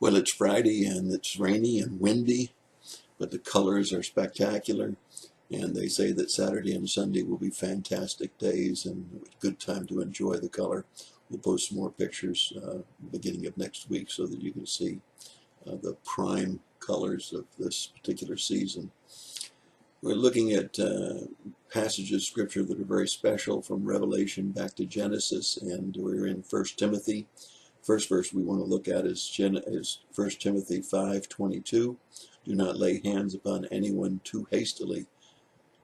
Well, it's Friday and it's rainy and windy, but the colors are spectacular. And they say that Saturday and Sunday will be fantastic days and a good time to enjoy the color. We'll post some more pictures beginning of next week so that you can see the prime colors of this particular season. We're looking at passages of scripture that are very special from Revelation back to Genesis, and we're in 1 Timothy. First verse we want to look at is 1 Timothy 5:22. Do not lay hands upon anyone too hastily,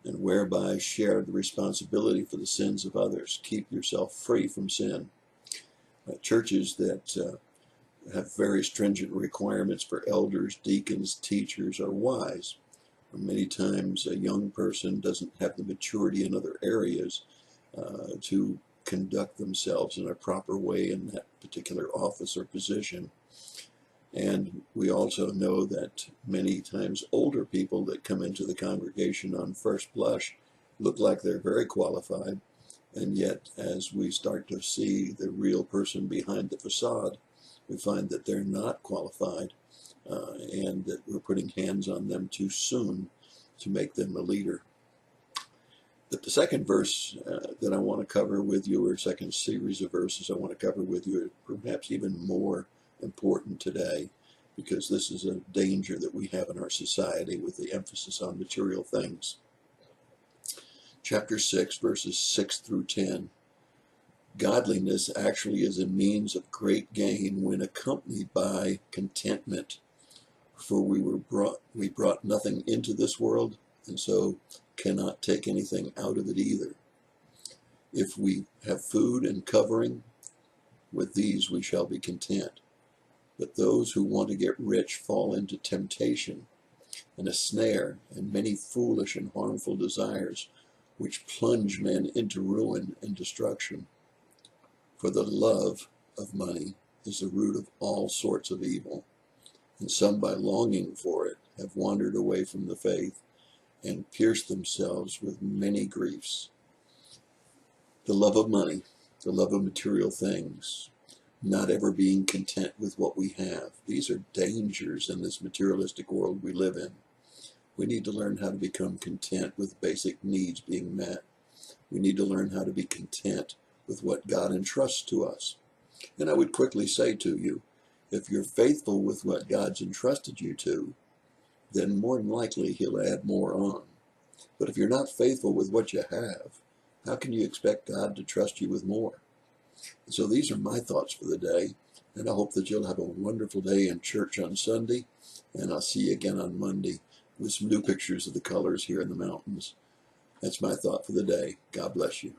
and whereby share the responsibility for the sins of others. Keep yourself free from sin. Churches that have very stringent requirements for elders, deacons, teachers are wise. Many times a young person doesn't have the maturity in other areas to conduct themselves in a proper way in that particular office or position. And we also know that many times older people that come into the congregation on first blush look like they're very qualified, and yet as we start to see the real person behind the facade, we find that they're not qualified and that we're putting hands on them too soon to make them a leader. But the second verse that I want to cover with you, or second series of verses I want to cover with you, are perhaps even more important today, because this is a danger that we have in our society with the emphasis on material things. Chapter 6, verses 6 through 10. Godliness actually is a means of great gain when accompanied by contentment. For we brought nothing into this world, and so cannot take anything out of it either. If we have food and covering, with these we shall be content. But those who want to get rich fall into temptation and a snare and many foolish and harmful desires, which plunge men into ruin and destruction. For the love of money is the root of all sorts of evil, and some by longing for it have wandered away from the faith and pierced themselves with many griefs. The love of money, the love of material things, not ever being content with what we have. These are dangers in this materialistic world we live in. We need to learn how to become content with basic needs being met. We need to learn how to be content with what God entrusts to us. And I would quickly say to you, if you're faithful with what God's entrusted you to, then more than likely he'll add more on. But if you're not faithful with what you have, how can you expect God to trust you with more? And so these are my thoughts for the day, and I hope that you'll have a wonderful day in church on Sunday, and I'll see you again on Monday with some new pictures of the colors here in the mountains. That's my thought for the day. God bless you.